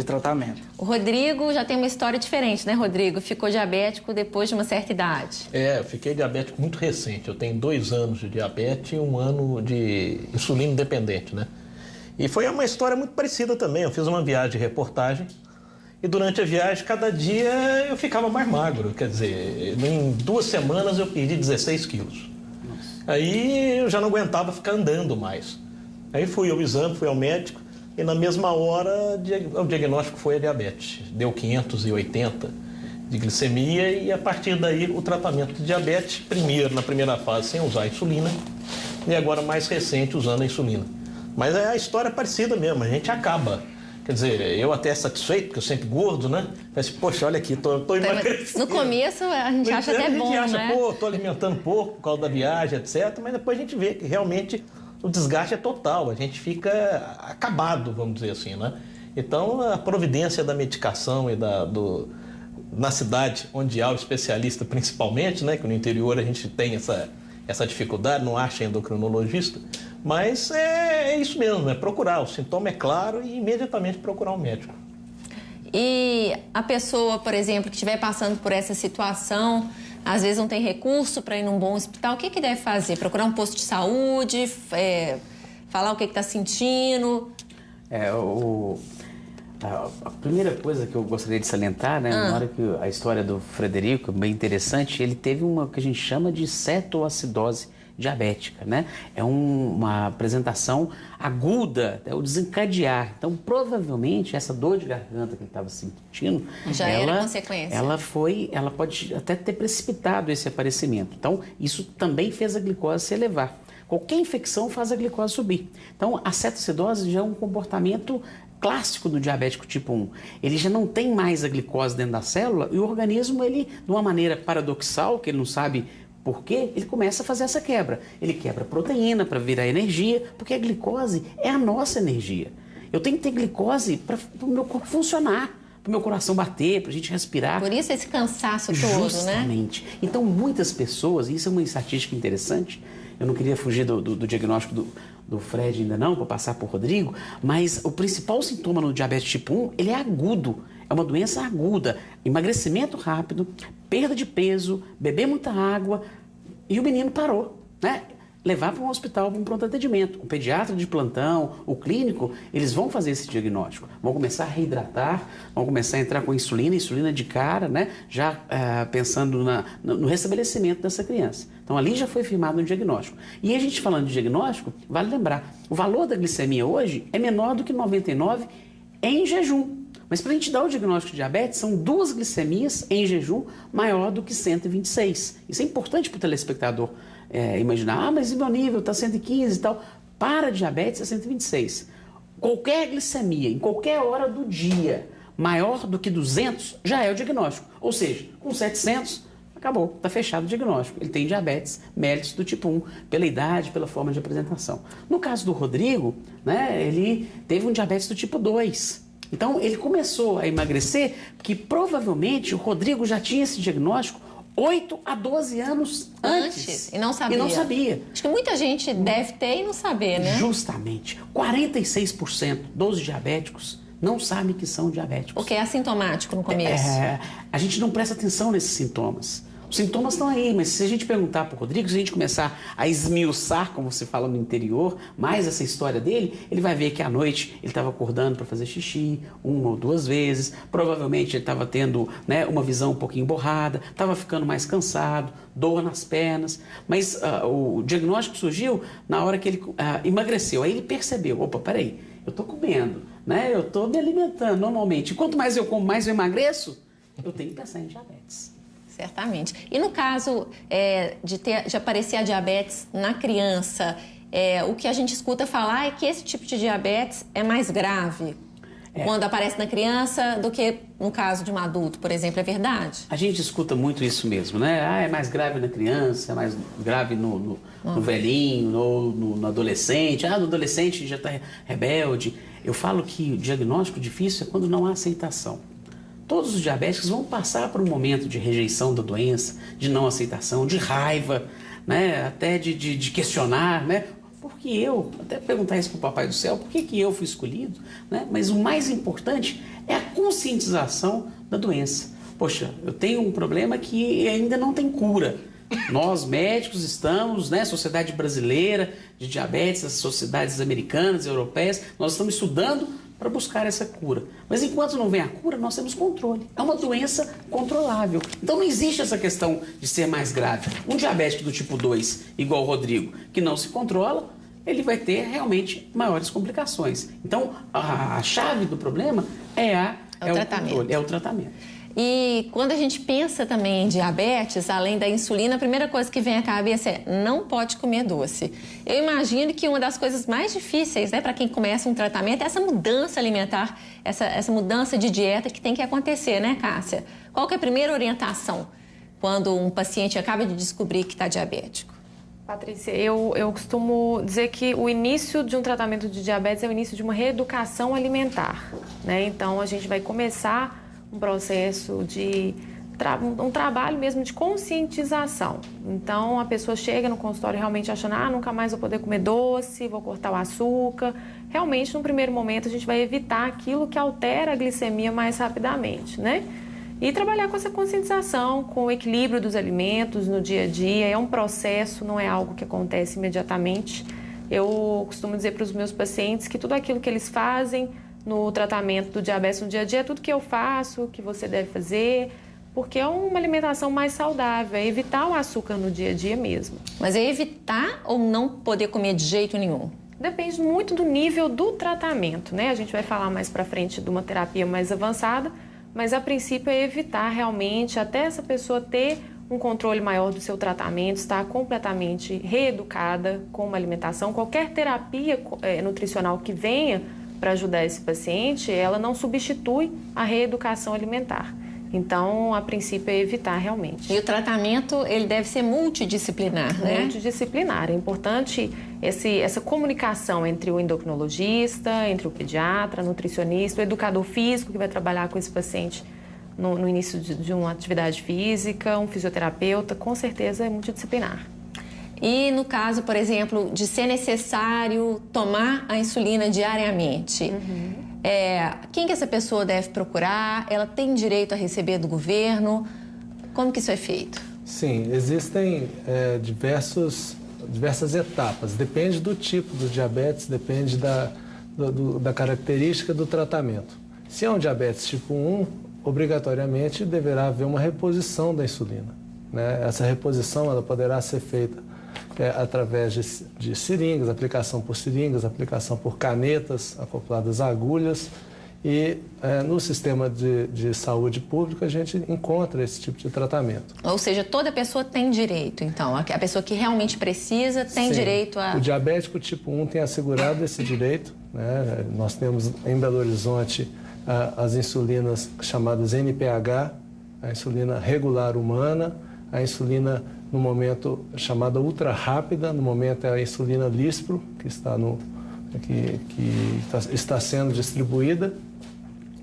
de tratamento. O Rodrigo já tem uma história diferente, né, Rodrigo? Ficou diabético depois de uma certa idade. Eu fiquei diabético muito recente. Eu tenho 2 anos de diabetes e 1 ano de insulina dependente, né? E foi uma história muito parecida também. Eu fiz uma viagem de reportagem e durante a viagem, cada dia eu ficava mais magro. Quer dizer, em 2 semanas eu perdi 16 quilos. Aí eu já não aguentava ficar andando mais. Aí fui ao exame, fui ao médico e na mesma hora o diagnóstico foi a diabetes. Deu 580 de glicemia e a partir daí o tratamento de diabetes, na primeira fase sem usar a insulina e agora mais recente usando a insulina. Mas a história é parecida mesmo, a gente acaba. Quer dizer, eu até satisfeito, porque eu sempre gordo, né? Mas, poxa, olha aqui, tô emagrecendo. No começo a gente acha até bom, né? A gente acha, tô alimentando pouco por causa da viagem, etc. Mas depois a gente vê que realmente o desgaste é total. A gente fica acabado, vamos dizer assim, né? Então, a providência da medicação e na cidade onde há o especialista principalmente, né? Que no interior a gente tem essa dificuldade, não acha endocrinologista. Mas é isso mesmo, é procurar. O sintoma é claro e imediatamente procurar um médico. E a pessoa, por exemplo, que estiver passando por essa situação, às vezes não tem recurso para ir num bom hospital, o que deve fazer? Procurar um posto de saúde, falar o que está sentindo? A primeira coisa que eu gostaria de salientar, né, na hora que a história do Frederico, bem interessante, ele teve uma que a gente chama de cetoacidose diabética, né? É uma apresentação aguda, é o desencadear. Então, provavelmente, essa dor de garganta que ele estava sentindo, já era consequência. Ela pode até ter precipitado esse aparecimento. Então, isso também fez a glicose se elevar. Qualquer infecção faz a glicose subir. Então, a cetoacidose já é um comportamento clássico do diabético tipo 1. Ele já não tem mais a glicose dentro da célula e o organismo, ele, de uma maneira paradoxal, que ele não sabe por quê, ele começa a fazer essa quebra. Ele quebra proteína para virar energia, porque a glicose é a nossa energia. Eu tenho que ter glicose para o meu corpo funcionar, para o meu coração bater, para a gente respirar. Por isso esse cansaço todo, né? Justamente. Então, muitas pessoas, e isso é uma estatística interessante, eu não queria fugir do diagnóstico do Fred ainda não, para passar para o Rodrigo, mas o principal sintoma no diabetes tipo 1, ele é agudo. É uma doença aguda, emagrecimento rápido, perda de peso, beber muita água e o menino parou, né? Levar para um hospital, para um pronto atendimento. O pediatra de plantão, o clínico, eles vão fazer esse diagnóstico. Vão começar a reidratar, vão começar a entrar com insulina de cara, né? Já pensando no restabelecimento dessa criança. Então ali já foi firmado um diagnóstico. E a gente falando de diagnóstico, vale lembrar, o valor da glicemia hoje é menor do que 99 em jejum. Mas para a gente dar o diagnóstico de diabetes, são 2 glicemias em jejum maior do que 126. Isso é importante para o telespectador imaginar. Mas e meu nível está 115 e tal. Para diabetes é 126. Qualquer glicemia, em qualquer hora do dia, maior do que 200, já é o diagnóstico. Ou seja, com 700, acabou, está fechado o diagnóstico. Ele tem diabetes mellitus do tipo 1, pela idade, pela forma de apresentação. No caso do Rodrigo, né, ele teve um diabetes do tipo 2. Então, ele começou a emagrecer porque provavelmente o Rodrigo já tinha esse diagnóstico 8 a 12 anos antes. E não sabia. E não sabia. Acho que muita gente deve ter e não saber, né? Justamente. 46% dos diabéticos não sabem que são diabéticos. Porque é assintomático no começo. A gente não presta atenção nesses sintomas. Os sintomas estão aí, mas se a gente perguntar para o Rodrigo, se a gente começar a esmiuçar, como se fala no interior, mais essa história dele, ele vai ver que à noite ele estava acordando para fazer xixi 1 ou 2 vezes, provavelmente ele estava tendo, né, uma visão um pouquinho borrada, estava ficando mais cansado, dor nas pernas, mas o diagnóstico surgiu na hora que ele emagreceu. Aí ele percebeu, opa, peraí, eu estou comendo, né, eu estou me alimentando normalmente, quanto mais eu como, mais eu emagreço, eu tenho que pensar em diabetes. Certamente. E no caso de aparecer a diabetes na criança, o que a gente escuta falar é que esse tipo de diabetes é mais grave quando aparece na criança do que no caso de um adulto, por exemplo. É verdade? A gente escuta muito isso mesmo, né? É mais grave na criança, é mais grave no velhinho, ou no adolescente. No adolescente já está rebelde. Eu falo que o diagnóstico difícil é quando não há aceitação. Todos os diabéticos vão passar por um momento de rejeição da doença, de não aceitação, de raiva, né? Até de questionar, né? por que eu? Até perguntar isso para o Papai do Céu, por que eu fui escolhido? Né? Mas o mais importante é a conscientização da doença. Poxa, eu tenho um problema que ainda não tem cura. Nós, médicos, estamos, né, Sociedade Brasileira de Diabetes, as sociedades americanas, europeias, nós estamos estudando para buscar essa cura. Mas enquanto não vem a cura, nós temos controle. É uma doença controlável. Então não existe essa questão de ser mais grave. Um diabético do tipo 2, igual o Rodrigo, que não se controla, ele vai ter realmente maiores complicações. Então a chave do problema é o controle, é o tratamento. E quando a gente pensa também em diabetes, além da insulina, a primeira coisa que vem à cabeça é não pode comer doce. Eu imagino que uma das coisas mais difíceis, né, para quem começa um tratamento é essa mudança alimentar, essa mudança de dieta que tem que acontecer, né, Cássia? Qual que é a primeira orientação quando um paciente acaba de descobrir que está diabético? Patrícia, eu costumo dizer que o início de um tratamento de diabetes é o início de uma reeducação alimentar, né? Então, a gente vai começar um processo de um trabalho mesmo de conscientização. Então, a pessoa chega no consultório realmente achando, nunca mais vou poder comer doce, vou cortar o açúcar. Realmente, no primeiro momento, a gente vai evitar aquilo que altera a glicemia mais rapidamente, né? E trabalhar com essa conscientização, com o equilíbrio dos alimentos no dia a dia. É um processo, não é algo que acontece imediatamente. Eu costumo dizer para os meus pacientes que tudo aquilo que eles fazem no tratamento do diabetes no dia a dia é tudo que eu faço, que você deve fazer, porque é uma alimentação mais saudável, é evitar o açúcar no dia a dia mesmo. Mas é evitar ou não poder comer de jeito nenhum? Depende muito do nível do tratamento, né? A gente vai falar mais para frente de uma terapia mais avançada, mas a princípio é evitar realmente até essa pessoa ter um controle maior do seu tratamento, estar completamente reeducada com uma alimentação. Qualquer terapia nutricional que venha para ajudar esse paciente, ela não substitui a reeducação alimentar. Então, a princípio, é evitar realmente. E o tratamento, ele deve ser multidisciplinar, né? Multidisciplinar. É importante essa comunicação entre o endocrinologista, entre o pediatra, nutricionista, o educador físico que vai trabalhar com esse paciente no início de uma atividade física, um fisioterapeuta, com certeza é multidisciplinar. E no caso, por exemplo, de ser necessário tomar a insulina diariamente, quem que essa pessoa deve procurar? Ela tem direito a receber do governo? Como que isso é feito? Sim, existem diversas etapas. Depende do tipo do diabetes, depende da característica do tratamento. Se é um diabetes tipo 1, obrigatoriamente deverá haver uma reposição da insulina, né? Essa reposição ela poderá ser feita através de seringas, aplicação por seringas, aplicação por canetas acopladas a agulhas. E no sistema de saúde pública a gente encontra esse tipo de tratamento. Ou seja, toda pessoa tem direito, então? A pessoa que realmente precisa tem direito a... O diabético tipo 1 tem assegurado esse direito, né? Nós temos em Belo Horizonte as insulinas chamadas NPH, a insulina regular humana, a insulina no momento chamada ultra rápida, no momento é a insulina Lispro, que está sendo distribuída,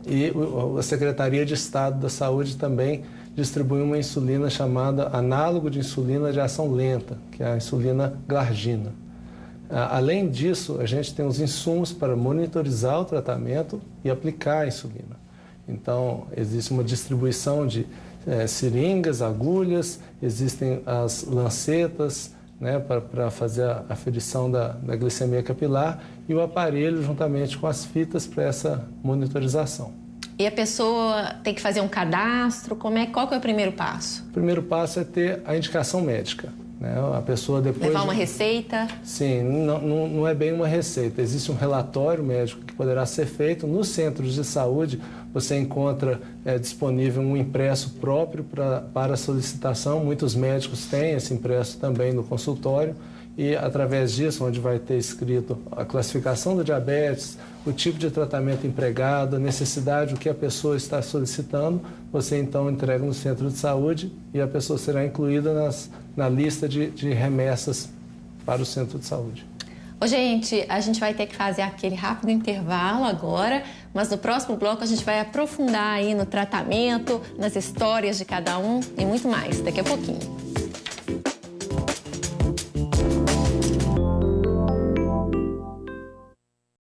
e a Secretaria de Estado da Saúde também distribui uma insulina chamada análogo de insulina de ação lenta, que é a insulina Glargina. Além disso, a gente tem os insumos para monitorizar o tratamento e aplicar a insulina. Então, existe uma distribuição de seringas, agulhas, existem as lancetas, né, para fazer a aferição da glicemia capilar e o aparelho juntamente com as fitas para essa monitorização. E a pessoa tem que fazer um cadastro? Qual que é o primeiro passo? O primeiro passo é ter a indicação médica, né? A pessoa depois... Levar uma receita? Sim, não é bem uma receita. Existe um relatório médico que poderá ser feito nos centros de saúde. Você encontra disponível um impresso próprio para solicitação. Muitos médicos têm esse impresso também no consultório. E através disso, onde vai ter escrito a classificação do diabetes, o tipo de tratamento empregado, a necessidade, o que a pessoa está solicitando, você então entrega no centro de saúde e a pessoa será incluída na lista de remessas para o centro de saúde. Ô, gente, a gente vai ter que fazer aquele rápido intervalo agora, mas no próximo bloco a gente vai aprofundar aí no tratamento, nas histórias de cada um e muito mais, daqui a pouquinho.